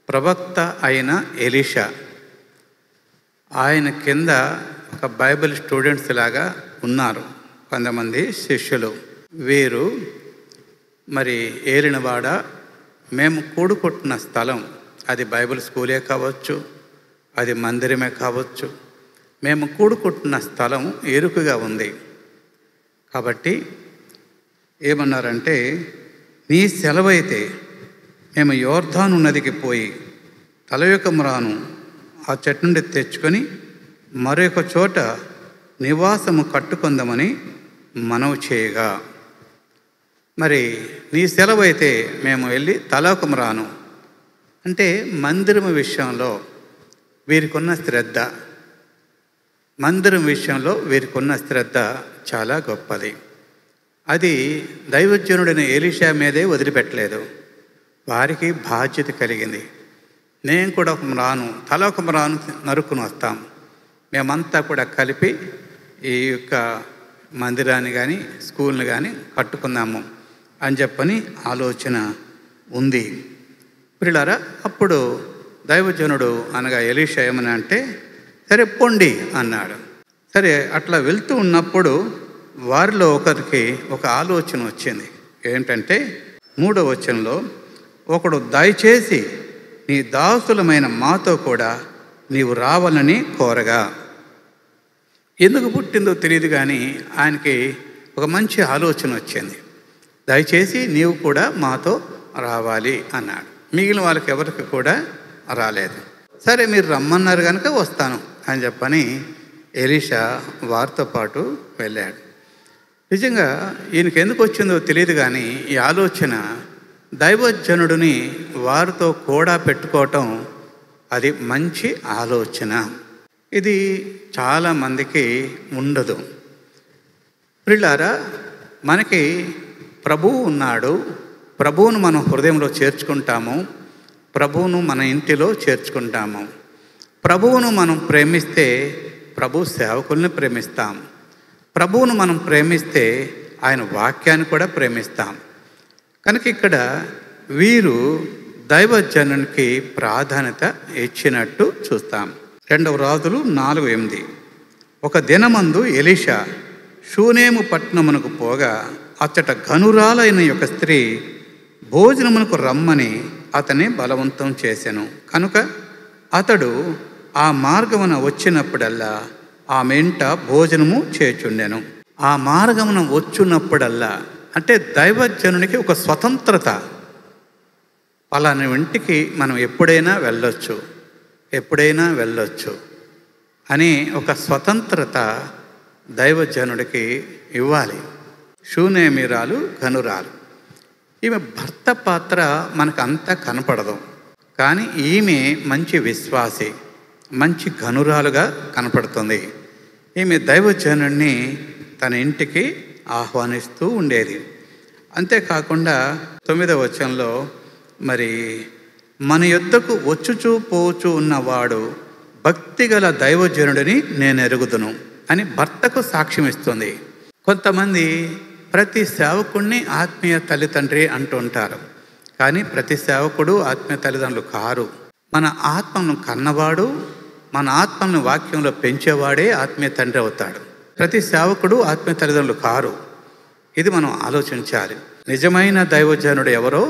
ప్రవక్త అయిన ఎలీషా, ఆయన కింద ఒక బైబిల్ స్టూడెంట్స్ లాగా ఉన్నారు కొంతమంది శిష్యులు. వీరు మరి ఏలినవాడ, మేము కూడుకుంటున్న స్థలం అది బైబిల్ స్కూలే కావచ్చు, అది మందిరమే కావచ్చు, మేము కూడుకుంటున్న స్థలం ఇరుకుగా ఉంది. కాబట్టి ఏమన్నారంటే, నీ సెలవైతే మేము యోర్దాను నదికి పోయి తలయొకమురాను ఆ చెట్టు నుండి తెచ్చుకొని మరొక చోట నివాసము కట్టుకుందామని మనవి చేయగా, మరి నీ సెలవైతే మేము వెళ్ళి తలయొకమురాను అంటే మందిరం విషయంలో వీరికున్న శ్రద్ధ, మందిరం విషయంలో వీరికున్న శ్రద్ధ చాలా గొప్పది. అది దైవజనుడైన ఎలీషా మీదే వదిలిపెట్టలేదు, వారికి బాధ్యత కలిగింది. నేను కూడా తల ఒక మ్రాను నరుక్కుని వస్తాం, మేమంతా కూడా కలిపి ఈ యొక్క మందిరాన్ని కానీ స్కూల్ని కానీ కట్టుకుందాము అని చెప్పని ఆలోచన ఉంది. పిల్లారా, అప్పుడు దైవజనుడు అనగా ఎలీషా ఏమని అంటే, సరే పొండి అన్నాడు. సరే అట్లా వెళ్తూ ఉన్నప్పుడు వారిలో ఒకరికి ఒక ఆలోచన వచ్చింది. ఏంటంటే 3వ వచనంలో, ఒకడు దయచేసి నీ దాసులమైన మాతో కూడా నీవు రావాలని కోరగా, ఎందుకు పుట్టిందో తెలియదు కానీ ఆయనకి ఒక మంచి ఆలోచన వచ్చింది. దయచేసి నీవు కూడా మాతో రావాలి అన్నాడు. మిగిలిన వాళ్ళకి ఎవరికి కూడా రాలేదు. సరే మీరు రమ్మన్నారు కనుక వస్తాను అని చెప్పని ఎలీషా వారితో పాటు వెళ్ళాడు. నిజంగా ఈయనకి ఎందుకు వచ్చిందో తెలియదు కానీ ఈ ఆలోచన దైవజనుడిని వారితో కూడా పెట్టుకోవటం అది మంచి ఆలోచన. ఇది చాలామందికి ఉండదు. ప్రియులారా, మనకి ప్రభువు ఉన్నాడు, ప్రభువును మనం హృదయంలో చేర్చుకుంటాము, ప్రభువును మన ఇంటిలో చేర్చుకుంటాము. ప్రభువును మనం ప్రేమిస్తే ప్రభు సేవకుల్ని ప్రేమిస్తాం, ప్రభువును మనం ప్రేమిస్తే ఆయన వాక్యాన్ని కూడా ప్రేమిస్తాం. కనుక ఇక్కడ వీరు దైవజనునికి ప్రాధాన్యత ఇచ్చినట్టు చూస్తాం. 2వ రాజులు 4:8, ఒక దినమందు ఎలీషా షూనేము పట్టణమునకు పోగా అచ్చట ఘనురాలైన యొక్క స్త్రీ భోజనమునకు రమ్మని అతన్ని బలవంతం చేసెను. కనుక అతడు ఆ మార్గమున వచ్చినప్పుడల్లా ఆమె ఇంట భోజనము చేచుండెను. ఆ మార్గమున వచ్చినప్పుడల్లా అంటే దైవజనునికి ఒక స్వతంత్రత, పలానా ఇంటికి మనం ఎప్పుడైనా వెళ్ళొచ్చు అని ఒక స్వతంత్రత దైవజనుడికి ఇవ్వాలి. షూనేమీరాలు ఘనురాలు, ఈమె భర్త పాత్ర మనకు అంతా కనపడదు, కానీ ఈమె మంచి విశ్వాసి, మంచి ఘనురాలుగా కనపడుతుంది. ఈమె దైవజనుడిని తన ఇంటికి ఆహ్వానిస్తూ ఉండేది. అంతేకాకుండా 9వ వచనంలో, మరి మన యొద్దకు వచ్చుచూ పోచూ ఉన్నవాడు భక్తిగల దైవజనుడిని నేను ఎరుగుదును అని భర్తకు సాక్ష్యం ఇస్తుంది. కొంతమంది ప్రతి సేవకుడిని ఆత్మీయ తల్లిదండ్రి అంటూ ఉంటారు, కానీ ప్రతి సేవకుడు ఆత్మీయ తల్లిదండ్రులు కారు. మన ఆత్మను కన్నవాడు, మన ఆత్మను వాక్యంలో పెంచేవాడే ఆత్మీయ తండ్రి అవుతాడు. ప్రతి సేవకుడు ఆత్మీయ తల్లిదండ్రులు కారు. ఇది మనం ఆలోచించాలి. నిజమైన దైవజనుడు ఎవరో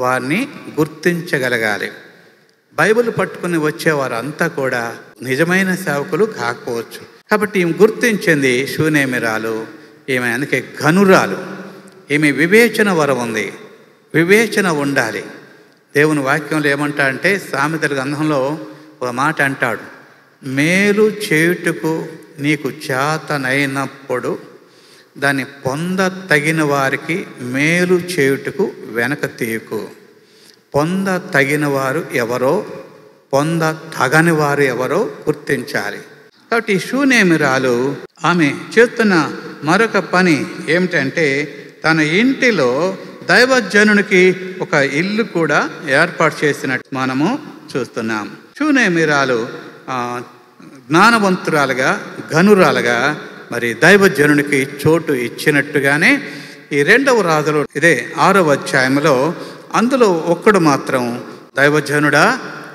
వారిని గుర్తించగలగాలి. బైబిల్ పట్టుకుని వచ్చేవారంతా కూడా నిజమైన సేవకులు కాకపోవచ్చు. కాబట్టి ఈమె గుర్తించింది షూనేమిరాలు, ఈమె అందుకే ఘనురాలు, ఈమె వివేచన వరం ఉంది, వివేచన ఉండాలి. దేవుని వాక్యంలో ఏమంటా అంటే, సామెతల గ్రంథంలో ఒక మాట అంటాడు, మేలు చేయుటకు నీకు చేతనైనప్పుడు దాన్ని పొంద తగిన వారికి మేలు చేయుటకు వెనక తీయకు. పొంద తగిన వారు ఎవరో, పొంద తగని వారు ఎవరో గుర్తించాలి. కాబట్టి ఈ షూనేమిరాలు ఆమె చేస్తున్న మరొక పని ఏమిటంటే, తన ఇంటిలో దైవజనునికి ఒక ఇల్లు కూడా ఏర్పాటు చేసినట్టు మనము చూస్తున్నాం. షూనేమిరాలు జ్ఞానవంతురాలుగా, ఘనురాలుగా మరి దైవజనునికి చోటు ఇచ్చినట్టుగానే ఈ 2వ రాజులు ఇదే 6వ అధ్యాయంలో అందులో ఒక్కడు మాత్రం దైవజనుడా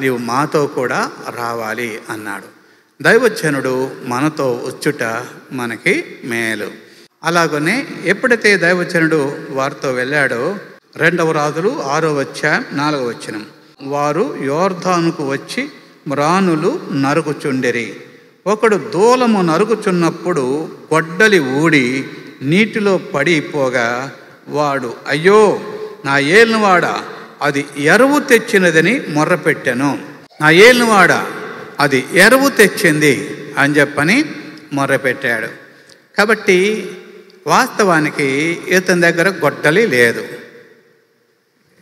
నీవు మాతో కూడా రావాలి అన్నాడు. దైవజనుడు మనతో వచ్చుట మనకి మేలు. అలాగనే ఎప్పుడైతే దైవజనుడు వారితో వెళ్ళాడో 2వ రాజులు 6వ అధ్యాయం 4వ వచనం, వారు యోర్దానుకు వచ్చి మ్రానులు నరుగుచుండిరి. ఒకడు దూలము నరుగుచున్నప్పుడు గొడ్డలి ఊడి నీటిలో పడిపోగా వాడు, అయ్యో నా ఏలినవాడా అది ఎరువు తెచ్చినదని మొర్రపెట్టాను. నా ఏలినవాడా అది ఎరువు తెచ్చింది అని చెప్పని మొర్రపెట్టాడు. కాబట్టి వాస్తవానికి ఇతని దగ్గర గొడ్డలి లేదు.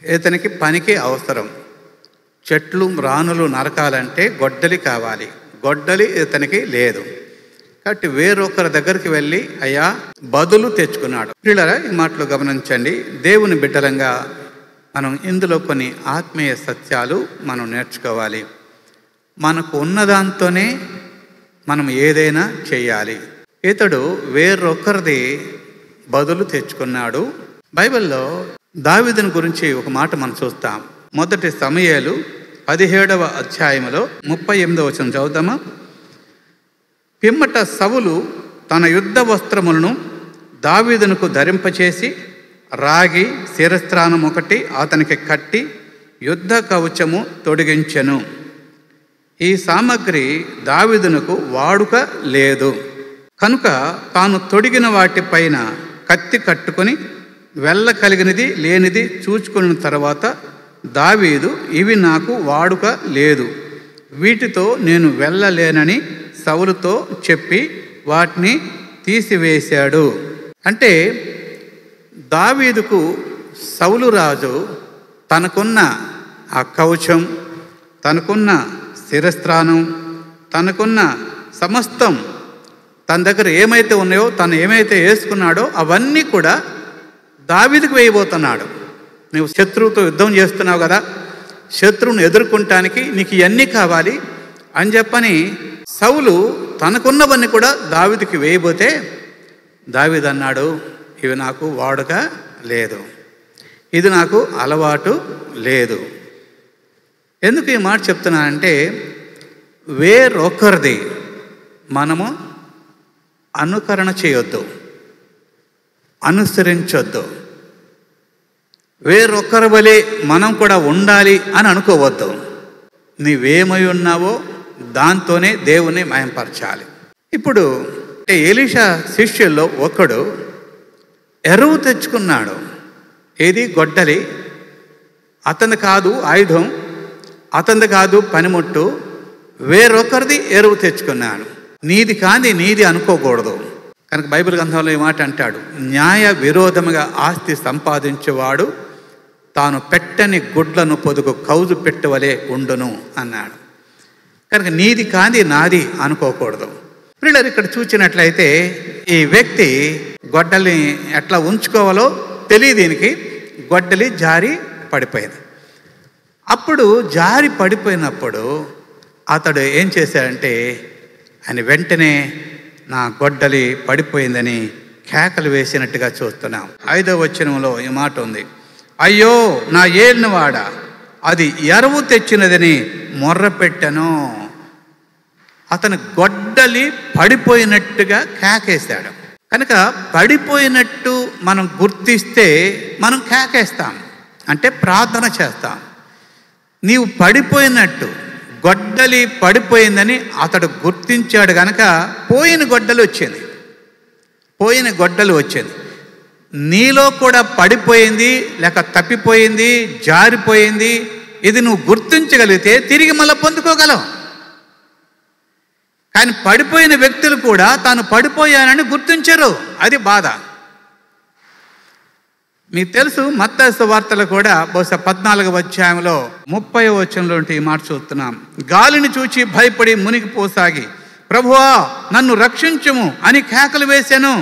ఇతనికి పనికి అవసరం. చెట్లు మ్రానులు నరకాలంటే గొడ్డలి కావాలి. గొడ్డలి ఇతనికి లేదు. కాబట్టి వేరొకరి దగ్గరికి వెళ్ళి అయ్యా బదులు తెచ్చుకున్నాడు. ప్రియులారా, ఈ మాటలు గమనించండి. దేవుని బిడ్డలంగా మనం ఇందులో కొన్ని ఆత్మీయ సత్యాలు మనం నేర్చుకోవాలి. మనకు ఉన్నదాంతోనే మనం ఏదైనా చేయాలి. ఇతడు వేరొకరిది బదులు తెచ్చుకున్నాడు. బైబిల్లో దావీదుని గురించి ఒక మాట మనం చూస్తాం. 1 సమూయేలు 17వ అధ్యాయంలో 38వ వచనం చదువుతామా? పిమ్మట సౌలు తన యుద్ధ వస్త్రములను దావీదునకు ధరింపచేసి రాగి శిరస్త్రాణం ఒకటి అతనికి కట్టి యుద్ధ కవచము తొడిగించెను. ఈ సామగ్రి దావీదునకు వాడుక లేదు కనుక తాను తొడిగిన వాటిపైన కత్తి కట్టుకొని వెళ్ళ కలిగినది లేనిది చూచుకున్న తర్వాత దావీదు, ఇవి నాకు వాడుక లేదు, వీటితో నేను వెళ్ళలేనని సౌలుతో చెప్పి వాటిని తీసివేశాడు. అంటే దావీదుకు సౌలు రాజు తనకున్న ఆ కవచం, తనకున్న శిరస్త్రాణం, తనకున్న సమస్తం, తన దగ్గర ఏమైతే ఉన్నాయో, తను ఏమైతే వేసుకున్నాడో అవన్నీ కూడా దావీదుకు వేయబోతున్నాడు. నువ్వు శత్రువుతో యుద్ధం చేస్తున్నావు కదా, శత్రువును ఎదుర్కొనటానికి నీకు ఇవన్నీ కావాలి అని చెప్పని సౌలు తనకున్నవన్నీ కూడా దావీదుకి వేయబోతే దావీదు అన్నాడు, ఇవి నాకు వాడుక లేదు, ఇది నాకు అలవాటు లేదు. ఎందుకు ఈ మాట చెప్తున్నానంటే వేరొకరిది మనము అనుకరణ చేయొద్దు, అనుసరించొద్దు. వేరొకరి వలె మనం కూడా ఉండాలి అని అనుకోవద్దు. నీవేమై ఉన్నావో దాంతోనే దేవుని మయంపరచాలి. ఇప్పుడు ఎలీషా శిష్యుల్లో ఒకడు ఎరువు తెచ్చుకున్నాడు. ఏది? గొడ్డలి. అతని కాదు ఆయుధం, అతనిది కాదు పనిముట్టు, వేరొకరిది ఎరువు తెచ్చుకున్నాడు. నీది కాని నీది అనుకోకూడదు. కనుక బైబిల్ గ్రంథంలో ఈ మాట అంటాడు, న్యాయ విరోధముగా ఆస్తి సంపాదించేవాడు తాను పెట్టని గుడ్లను పొదుగు కౌజు పెట్టవలే ఉండును అన్నాడు. కనుక నీది కాని నాది అనుకోకూడదు. పిల్లలు ఇక్కడ చూసినట్లయితే ఈ వ్యక్తి గొడ్డల్ని ఎట్లా ఉంచుకోవాలో తెలియదు. దీనికి గొడ్డలి జారి పడిపోయింది. అప్పుడు జారి పడిపోయినప్పుడు అతడు ఏం చేశాడంటే ఆయన వెంటనే నా గొడ్డలి పడిపోయిందని కేకలు వేసినట్టుగా చూస్తున్నాం. 5వ వచనంలో ఈ మాట ఉంది, అయ్యో నా ఏలినవాడా అది ఎరువు తెచ్చినదని మొర్రపెట్టెను. అతను గొడ్డలి పడిపోయినట్టుగా కేకేశాడు. కనుక పడిపోయినట్టు మనం గుర్తిస్తే మనం కేకేస్తాం, అంటే ప్రార్థన చేస్తాం. నీవు పడిపోయినట్టు, గొడ్డలి పడిపోయిందని అతడు గుర్తించాడు కనుక పోయిన గొడ్డలి వచ్చింది. నీలో కూడా పడిపోయింది, లేక తప్పిపోయింది, జారిపోయింది, ఇది నువ్వు గుర్తించగలిగితే తిరిగి మళ్ళీ పొందుకోగలవు. కానీ పడిపోయిన వ్యక్తులు కూడా తాను పడిపోయానని గుర్తించరు. అది బాధ. మీకు తెలుసు, మత్తయి సువార్తలో కూడా బహుశా 14వ అధ్యాయంలో 30వ వచనంలో ఈ మాట చూస్తున్నాం. గాలిని చూచి భయపడి మునిగిపోసాగి ప్రభువా నన్ను రక్షించుము అని కేకలు వేశాను.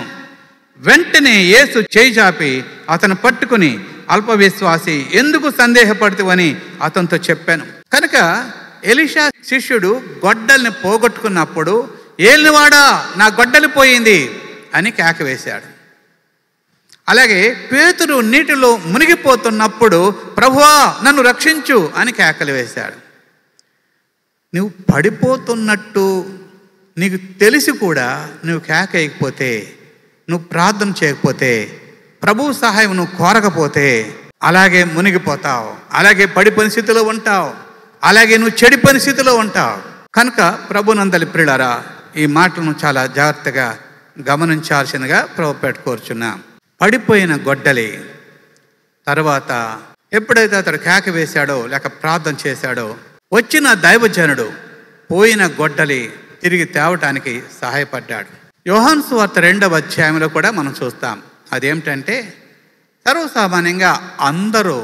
వెంటనే యేసు చేయి చాపి అతను పట్టుకుని అల్పవిశ్వాసి ఎందుకు సందేహపడుతువని అతనితో చెప్పాను. కనుక ఎలీషా శిష్యుడు గొడ్డల్ని పోగొట్టుకున్నప్పుడు ఏలినవాడా నా గొడ్డలి పోయింది అని కేక వేశాడు. అలాగే పేతురు నీటిలో మునిగిపోతున్నప్పుడు ప్రభువా నన్ను రక్షించు అని కేకలు వేశాడు. నువ్వు పడిపోతున్నట్టు నీకు తెలిసి కూడా నువ్వు కేక వేయకపోతే, నువ్వు ప్రార్థన చేయకపోతే, ప్రభువు సహాయం నువ్వు కోరకపోతే అలాగే మునిగిపోతావు, అలాగే పడిపోయిన స్థితిలో ఉంటావు, అలాగే నువ్వు చెడిపోయిన స్థితిలో ఉంటావు. కనుక ప్రభునందలి ప్రియులారా, ఈ మాటలను చాలా జాగ్రత్తగా గమనించాల్సిందిగా ప్రభు కోరుచున్నాం. పడిపోయిన గొడ్డలి తర్వాత ఎప్పుడైతే అతడు కేక వేశాడో లేక ప్రార్థన చేశాడో, వచ్చిన దైవజనుడు పోయిన గొడ్డలి తిరిగి తేవటానికి సహాయపడ్డాడు. యోహాను సువార్త 2వ అధ్యాయంలో కూడా మనం చూస్తాం. అదేమిటంటే, సర్వసామాన్యంగా అందరూ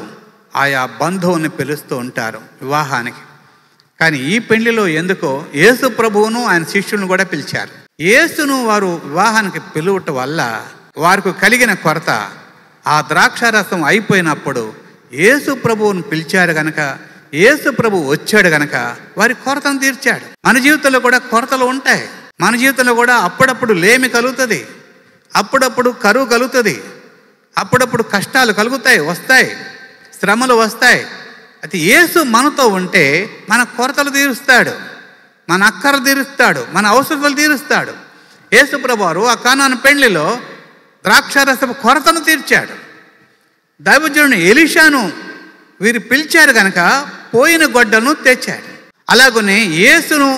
ఆయా బంధువుని పిలుస్తూ ఉంటారు వివాహానికి. కానీ ఈ పెళ్లిలో ఎందుకో యేసు ప్రభువును ఆయన శిష్యులను కూడా పిలిచారు. యేసును వారు వివాహానికి పిలువటం వల్ల వారికి కలిగిన కొరత, ఆ ద్రాక్షారసం అయిపోయినప్పుడు యేసు ప్రభువును పిలిచారు గనక, యేసు ప్రభు వచ్చాడు గనక వారి కొరతను తీర్చాడు. మన జీవితంలో కూడా కొరతలు ఉంటాయి. మన జీవితంలో కూడా అప్పుడప్పుడు లేమి కలుగుతుంది, అప్పుడప్పుడు కరువు కలుగుతుంది, అప్పుడప్పుడు కష్టాలు కలుగుతాయి, వస్తాయి, శ్రమలు వస్తాయి. అయితే యేసు మనతో ఉంటే మన కొరతలు తీరుస్తాడు, మన అక్కర తీరుస్తాడు, మన అవసరాలు తీరుస్తాడు. యేసు ప్రభువారు ఆ కానాను పెళ్లిలో ద్రాక్షారసపు కొరతను తీర్చాడు. దైవజనుడు ఎలీషాను వీరు పిలిచారు గనక పోయిన గొడ్డలను తెచ్చాడు. అలాగనే యేసును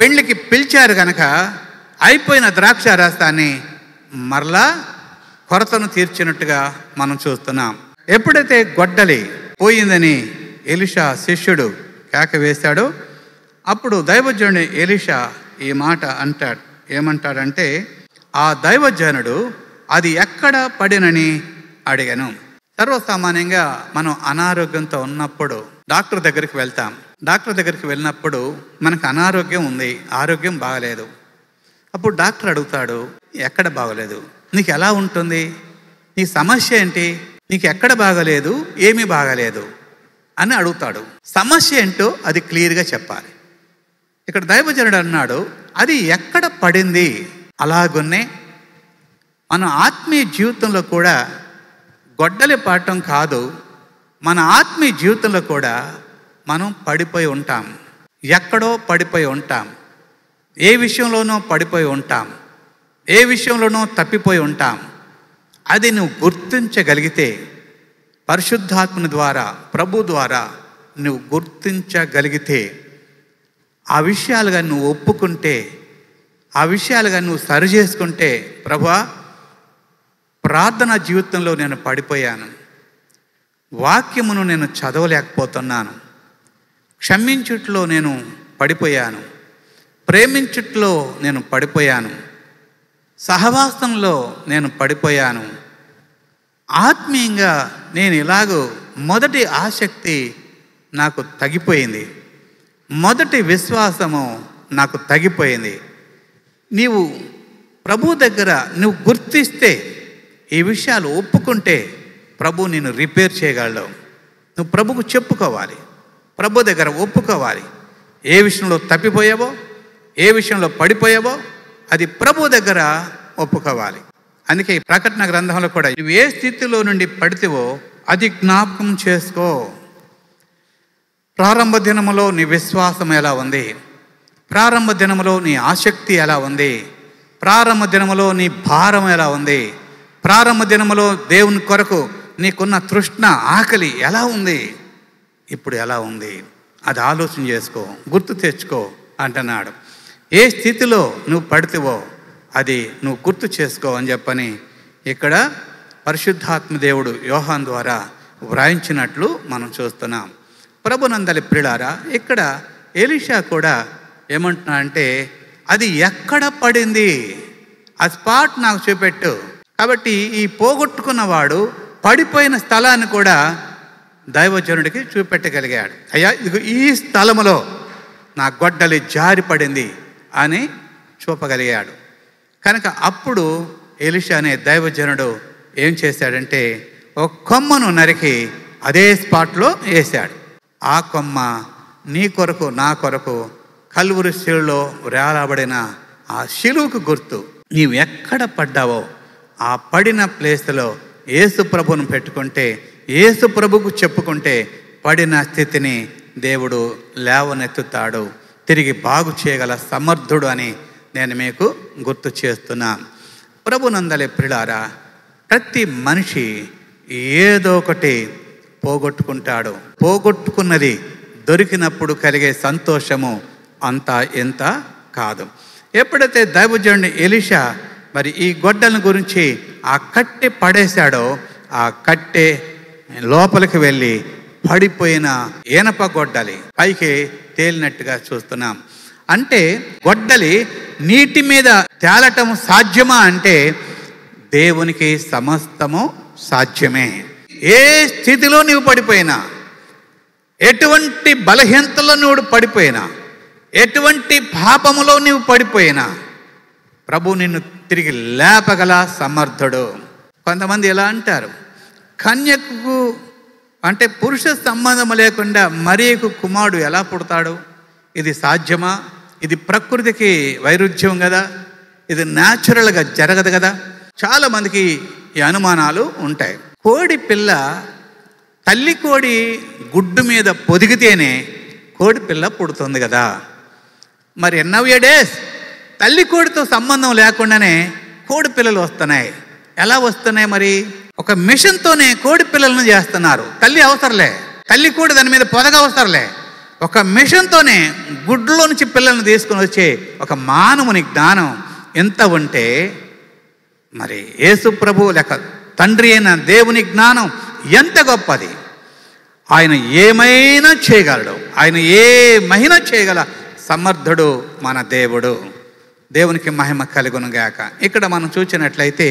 పెళ్లికి పిలిచారు గనక అయిపోయిన ద్రాక్షారసాన్ని మరలా కొరతను తీర్చినట్టుగా మనం చూస్తున్నాం. ఎప్పుడైతే గొడ్డలి పోయిందని ఎలీషా శిష్యుడు కేక వేశాడో అప్పుడు దైవజనుడు ఎలీషా ఈ మాట అంటాడు. ఏమంటాడంటే, ఆ దైవజనుడు అది ఎక్కడ పడినని అడిగాను. సర్వసామాన్యంగా మనం అనారోగ్యంతో ఉన్నప్పుడు డాక్టర్ దగ్గరికి వెళ్తాం. డాక్టర్ దగ్గరికి వెళ్ళినప్పుడు మనకు అనారోగ్యం ఉంది, ఆరోగ్యం బాగలేదు. అప్పుడు డాక్టర్ అడుగుతాడు, ఎక్కడ బాగలేదు, నీకు ఎలా ఉంటుంది, నీ సమస్య ఏంటి, నీకు ఎక్కడ బాగలేదు, ఏమీ బాగలేదు అని అడుగుతాడు. సమస్య ఏంటో అది క్లియర్గా చెప్పాలి. ఇక్కడ దైవజనుడు అన్నాడు, అది ఎక్కడ పడింది. అలాగున్నే మన ఆత్మీయ జీవితంలో కూడా గొడ్డలి పడటం కాదు, మన ఆత్మీయ జీవితంలో కూడా మనం పడిపోయి ఉంటాం. ఎక్కడో పడిపోయి ఉంటాం, ఏ విషయంలోనో పడిపోయి ఉంటాం, ఏ విషయంలోనో తప్పిపోయి ఉంటాం. అది నువ్వు గుర్తించగలిగితే, పరిశుద్ధాత్మని ద్వారా, ప్రభు ద్వారా నువ్వు గుర్తించగలిగితే, ఆ విషయాలుగా నువ్వు ఒప్పుకుంటే, ఆ విషయాలుగా నువ్వు సరి చేసుకుంటే, ప్రభువా ప్రార్థనా జీవితంలో నేను పడిపోయాను, వాక్యమును నేను చదవలేకపోతున్నాను, క్షమించుట్లో నేను పడిపోయాను, ప్రేమించుట్లో నేను పడిపోయాను, సహవాసంలో నేను పడిపోయాను, ఆత్మీయంగా నేను ఇలాగూ మొదటి ఆసక్తి నాకు తగ్గిపోయింది, మొదటి విశ్వాసము నాకు తగ్గిపోయింది. నీవు ప్రభు దగ్గర నువ్వు గుర్తిస్తే, ఈ విషయాలు ఒప్పుకుంటే ప్రభు నిన్ను రిపేర్ చేయగలడు. నువ్వు ప్రభుకు చెప్పుకోవాలి, ప్రభు దగ్గర ఒప్పుకోవాలి. ఏ విషయంలో తప్పిపోయావో, ఏ విషయంలో పడిపోయావో అది ప్రభు దగ్గర ఒప్పుకోవాలి. అందుకే ఈ ప్రకటన గ్రంథంలో కూడా నువ్వు ఏ స్థితిలో నుండి పడితేవో అది జ్ఞాపకం చేసుకో. ప్రారంభ దినములో నీ విశ్వాసం ఎలా ఉంది, ప్రారంభ దినములో నీ ఆసక్తి ఎలా ఉంది, ప్రారంభ దినములో నీ భారం ఎలా ఉంది, ప్రారంభ దినములో దేవుని కొరకు నీకున్న తృష్ణ, ఆకలి ఎలా ఉంది, ఇప్పుడు ఎలా ఉంది, అది ఆలోచన చేసుకో, గుర్తు తెచ్చుకో అంటున్నాడు. ఏ స్థితిలో నువ్వు పడితేవో అది నువ్వు గుర్తు చేసుకో అని చెప్పని ఇక్కడ పరిశుద్ధాత్మ దేవుడు యోహాను ద్వారా వ్రాయించినట్లు మనం చూస్తున్నాం. ప్రభునందలి ప్రియులారా, ఇక్కడ ఎలీషా కూడా ఏమంటున్నా అంటే, అది ఎక్కడ పడింది, ఆ స్పాట్ నాకు చూపెట్టు. కాబట్టి ఈ పోగొట్టుకున్నవాడు పడిపోయిన స్థలాన్ని కూడా దైవజనుడికి చూపెట్టగలిగాడు. అయ్యా ఇదిగో ఈ స్థలములో నా గొడ్డలి జారి పడింది అని చూపగలిగాడు. కనుక అప్పుడు ఎలీషా అనే దైవజనుడు ఏం చేశాడంటే, ఒక కొమ్మను నరికి అదే స్పాట్లో వేశాడు. ఆ కొమ్మ నీ కొరకు, నా కొరకు కల్వరి శిలువలో వేలాడబడిన ఆ శిలువకు గుర్తు. నీవు ఎక్కడ పడ్డావో ఆ పడిన ప్లేస్లో యేసు ప్రభువును పెట్టుకుంటే, యేసు ప్రభుకు చెప్పుకుంటే పడిన స్థితిని దేవుడు లేవనెత్తుతాడు, తిరిగి బాగు చేయగల సమర్థుడు అని నేను మీకు గుర్తు చేస్తున్నాను. ప్రభునందలి ప్రియులారా, ప్రతి మనిషి ఏదో ఒకటి పోగొట్టుకుంటాడు. పోగొట్టుకున్నది దొరికినప్పుడు కలిగే సంతోషము అంతా ఎంత కాదు. ఎప్పుడైతే దైవజనుడు ఎలీషా మరి ఈ గొడ్డల గురించి ఆ కట్టె పడేశాడో, ఆ కట్టె లోపలికి వెళ్ళి పడిపోయిన ఈనప గొడ్డలి పైకి తేలినట్టుగా చూస్తున్నాం. అంటే గొడ్డలి నీటి మీద తేలటం సాధ్యమా అంటే దేవునికి సమస్తము సాధ్యమే. ఏ స్థితిలో నీవు పడిపోయినా, ఎటువంటి బలహీనతలో నువ్వు పడిపోయినా, ఎటువంటి పాపములో నీవు పడిపోయినా ప్రభు నిన్ను తిరిగి లేపగల సమర్థుడు. కొంతమంది ఎలా అంటారు, కన్యకు అంటే పురుష సంబంధం లేకుండా మరియకు కుమారుడు ఎలా పుడతాడు? ఇది సాధ్యమా? ఇది ప్రకృతికి వైరుధ్యం కదా, ఇది న్యాచురల్గా జరగదు కదా. చాలామందికి ఈ అనుమానాలు ఉంటాయి. కోడి పిల్ల తల్లి కోడి గుడ్డు మీద పొదిగితేనే కోడి పిల్ల పుడుతుంది కదా. మరి నౌ-ఏ-డేస్ తల్లి కోడితో సంబంధం లేకుండానే కోడి పిల్లలు వస్తున్నాయి. ఎలా వస్తున్నాయి? మరి ఒక మిషన్తోనే కోడి పిల్లలను చేస్తున్నారు. తల్లి అవసరంలే, తల్లి కోడి దాని మీద పొదగ అవసరంలే. ఒక మిషన్తోనే గుడ్లో నుంచి పిల్లల్ని తీసుకుని వచ్చే ఒక మానవుని జ్ఞానం ఎంత ఉంటే, మరి యేసు ప్రభు లేక తండ్రి అయిన దేవుని జ్ఞానం ఎంత గొప్పది. ఆయన ఏమైనా చేయగలడు, ఆయన ఏమైనా చేయగల సమర్థుడు మన దేవుడు. దేవునికి మహిమ కలుగునుగాక. ఇక్కడ మనం చూసినట్లయితే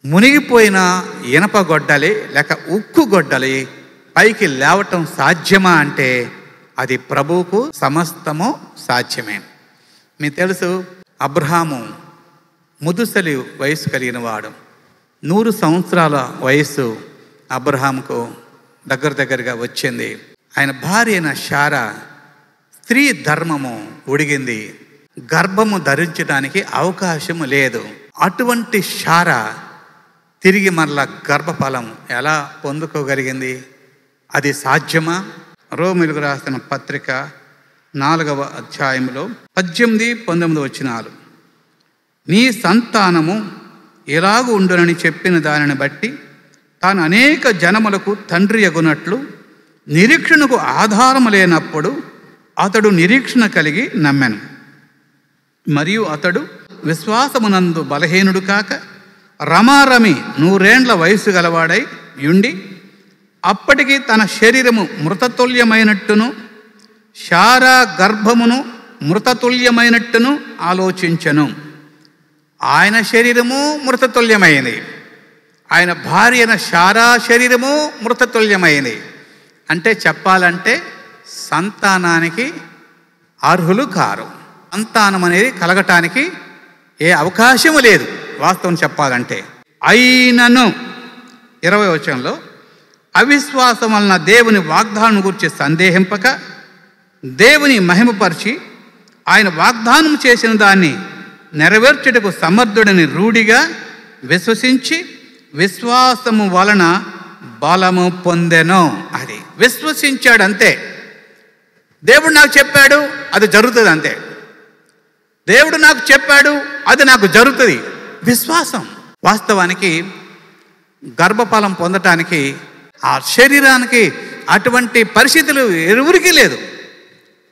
మునిగిపోయిన ఇనప గొడ్డలి లేక ఉక్కు గొడ్డలి పైకి లేవటం సాధ్యమా అంటే అది ప్రభువుకు సమస్తము సాధ్యమే. మీకు తెలుసు, అబ్రహాము ముదుసలి వయసు కలిగిన వాడు. 100 సంవత్సరాల వయస్సు అబ్రహాముకు దగ్గరగా వచ్చింది. ఆయన భార్య అయిన శారా స్త్రీ ధర్మము ఉడిగింది, గర్భము ధరించడానికి అవకాశము లేదు. అటువంటి శారా తిరిగి మరలా గర్భఫలం ఎలా పొందుకోగలిగింది? అది సాధ్యమా? రోమీయులకు రాసిన పత్రిక 4వ అధ్యాయంలో 18-19 వచనాలు, నీ సంతానము ఎలాగూ ఉండునని చెప్పిన దానిని బట్టి తాను అనేక జనములకు తండ్రి అగునట్లు నిరీక్షణకు ఆధారము లేనప్పుడు అతడు నిరీక్షణ కలిగి నమ్మెను. మరియు అతడు విశ్వాసమునందు బలహీనుడు కాక రమారమి 100 ఏండ్ల వయసు గలవాడై యుండి అప్పటికి తన శరీరము మృతతుల్యమైనట్టును శారా గర్భమును మృతతుల్యమైనట్టును ఆలోచించెను. ఆయన శరీరము మృతతుల్యమైంది, ఆయన భార్య అయిన శారా శరీరము మృతతుల్యమైంది. అంటే చెప్పాలంటే సంతానానికి అర్హులు కారు. సంతానం అనేది కలగటానికి ఏ అవకాశము లేదు. వాస్తవం చెప్పాలంటే అయినను 20వ వచనంలో అవిశ్వాసం వలన దేవుని వాగ్దానం గురించి సందేహింపక దేవుని మహిమపరిచి ఆయన వాగ్దానం చేసిన దాన్ని నెరవేర్చుటకు సమర్థుడిని రూఢిగా విశ్వసించి విశ్వాసము వలన బలము పొందెను. అది విశ్వసించాడు అంతే. దేవుడు నాకు చెప్పాడు, అది జరుగుతుంది అంతే. దేవుడు నాకు చెప్పాడు, అది నాకు జరుగుతుంది. విశ్వాసం. వాస్తవానికి గర్భఫలం పొందటానికి ఆ శరీరానికి అటువంటి పరిస్థితులు ఎవరికీ లేదు.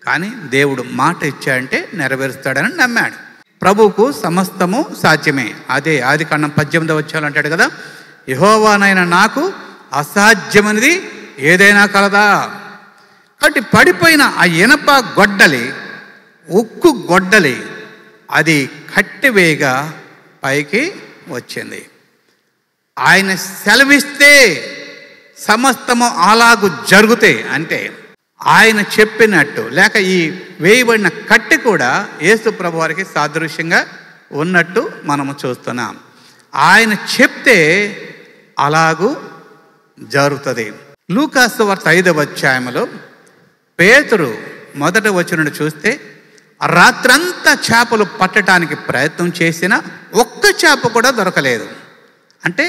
కానీ దేవుడు మాట ఇచ్చాడంటే నెరవేరుస్తాడని నమ్మాడు. ప్రభువుకు సమస్తము సాధ్యమే. అదే ఆదికాండం 18వ అధ్యాయం అంటాడు కదా, యెహోవానైన నాకు అసాధ్యమనేది ఏదైనా కలదా. కాబట్టి పడిపోయిన ఆ ఇనప గొడ్డలి, ఉక్కు గొడ్డలి, అది కట్టివేయగా పైకి వచ్చింది. ఆయన సెలవిస్తే సమస్తము అలాగు జరుగుతాయి. అంటే ఆయన చెప్పినట్టు లేక ఈ వేయబడిన కట్టె కూడా యేసు ప్రభు వారికి సాదృశ్యంగా ఉన్నట్టు మనము చూస్తున్నాం. ఆయన చెప్తే అలాగూ జరుగుతుంది. లూకా సువార్త 5వ అధ్యాయంలో పేతురు మొదటి వచనం చూస్తే రాత్రంతా చేపలు పట్టడానికి ప్రయత్నం చేసినా ఒక్క చేప కూడా దొరకలేదు. అంటే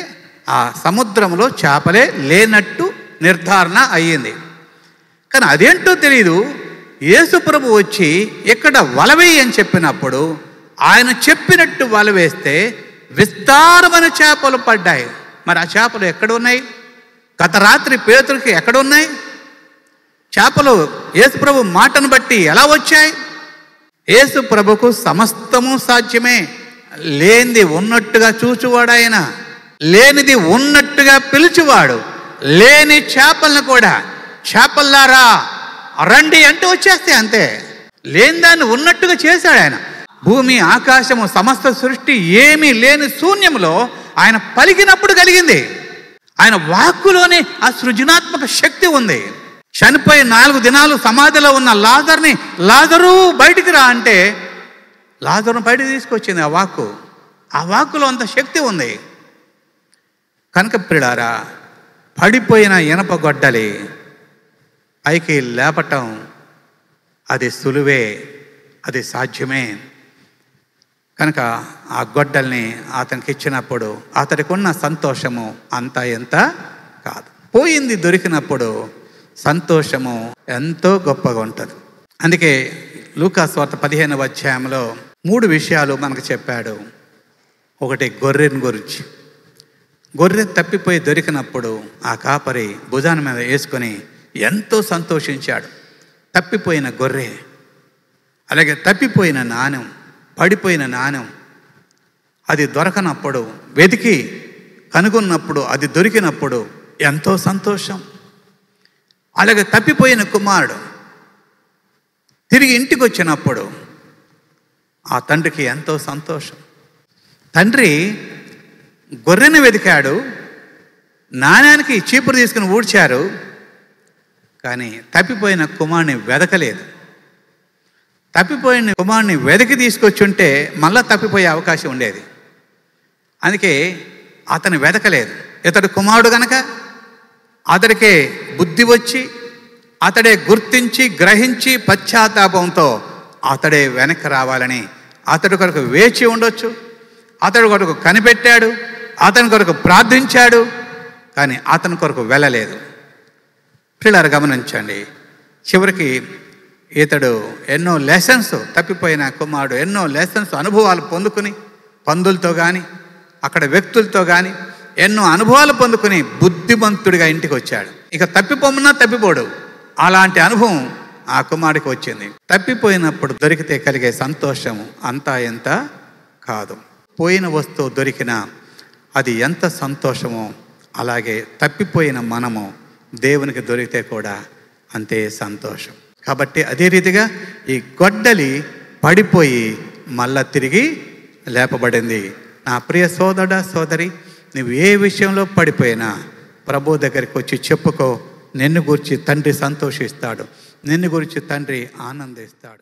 ఆ సముద్రంలో చేపలే లేనట్టు నిర్ధారణ అయ్యింది. కానీ అదేంటో తెలియదు, యేసు ప్రభు వచ్చి ఇక్కడ వలవేయి అని చెప్పినప్పుడు ఆయన చెప్పినట్టు వల వేస్తే విస్తారమైన చేపలు పడ్డాయి. మరి ఆ చేపలు ఎక్కడున్నాయి? గత రాత్రి పేతురుకి ఎక్కడున్నాయి? చేపలు యేసు ప్రభు మాటను బట్టి ఎలా వచ్చాయి? యేసు ప్రభుకు సమస్తము సాధ్యమే. లేనిది ఉన్నట్టుగా చూచువాడు ఆయన, లేనిది ఉన్నట్టుగా పిలుచువాడు. లేని చేపలను కూడా చేపల్లారా రండి అంటే వచ్చేస్తే అంతే. లేని దాన్ని ఉన్నట్టుగా చేశాడు ఆయన. భూమి ఆకాశము సమస్త సృష్టి ఏమీ లేని శూన్యంలో ఆయన పలికినప్పుడు కలిగింది. ఆయన వాక్కులోనే ఆ సృజనాత్మక శక్తి ఉంది. చనిపోయి 4 దినాలు సమాధిలో ఉన్న లాజరు బయటికి రా అంటే లాజరును బయటికి తీసుకొచ్చింది ఆ వాక్కు. ఆ వాక్కులో అంత శక్తి ఉంది. కనుక ప్రియులారా, పడిపోయిన ఇనప గొడ్డలి పైకి లేపటం అది సులువే, అది సాధ్యమే. కనుక ఆ గొడ్డల్ని అతనికి ఇచ్చినప్పుడు అతడికి ఉన్న సంతోషము అంతా ఎంత కాదు. పోయింది దొరికినప్పుడు సంతోషము ఎంతో గొప్పగా ఉంటుంది. అందుకే లూకా సువార్త 15వ అధ్యాయంలో 3 విషయాలు మనకు చెప్పాడు. ఒకటి గొర్రెని గురించి. గొర్రె తప్పిపోయి దొరికినప్పుడు ఆ కాపరి భుజాన మీద వేసుకొని ఎంతో సంతోషించాడు. తప్పిపోయిన గొర్రె, అలాగే తప్పిపోయిన నాణెం, పడిపోయిన నాణెం, అది దొరకనప్పుడు వెతికి కనుగొన్నప్పుడు అది దొరికినప్పుడు ఎంతో సంతోషం. అలాగే తప్పిపోయిన కుమారుడు తిరిగి ఇంటికి వచ్చినప్పుడు ఆ తండ్రికి ఎంతో సంతోషం. తండ్రి గొర్రెని వెతికాడు, నాణ్యానికి చీపురు తీసుకుని ఊడ్చారు, కానీ తప్పిపోయిన కుమారుని వెదకలేదు. తప్పిపోయిన కుమారుని వెతికి తీసుకొచ్చుంటే మళ్ళా తప్పిపోయే అవకాశం ఉండేది. అందుకే అతను వెతకలేదు. ఇతడు కుమారుడు కనుక అతడికే బుద్ధి వచ్చి అతడే గుర్తించి గ్రహించి పశ్చాత్తాపంతో అతడే వెనక్కి రావాలని అతడి కొరకు వేచి ఉండొచ్చు. అతడి కొరకు కనిపెట్టాడు, అతని కొరకు ప్రార్థించాడు, కానీ అతని కొరకు వెళ్ళలేదు. పిల్లలు గమనించండి, చివరికి ఇతడు ఎన్నో లెసన్స్, తప్పిపోయిన కుమారుడు ఎన్నో లెసన్స్, అనుభవాలు పొందుకుని పందులతో కానీ అక్కడ వ్యక్తులతో కానీ ఎన్నో అనుభవాలు పొందుకుని బుద్ధిమంతుడిగా ఇంటికి వచ్చాడు. ఇక తప్పిపోమన్నా తప్పిపోడు. అలాంటి అనుభవం ఆ కుమారుడికి వచ్చింది. తప్పిపోయినప్పుడు దొరికితే కలిగే సంతోషము అంతా ఎంత కాదు. పోయిన వస్తువు దొరికినా అది ఎంత సంతోషమో అలాగే తప్పిపోయిన మనము దేవునికి దొరికితే కూడా అంతే సంతోషం. కాబట్టి అదే రీతిగా ఈ గొడ్డలి పడిపోయి మళ్ళా తిరిగి లేపబడింది. నా ప్రియ సోదరుడా సోదరి, నువ్వు ఏ విషయంలో పడిపోయినా ప్రభు దగ్గరికి వచ్చి చెప్పుకో. నిన్ను గురించి తండ్రి సంతోషిస్తాడు, నిన్ను గురించి తండ్రి ఆనందిస్తాడు.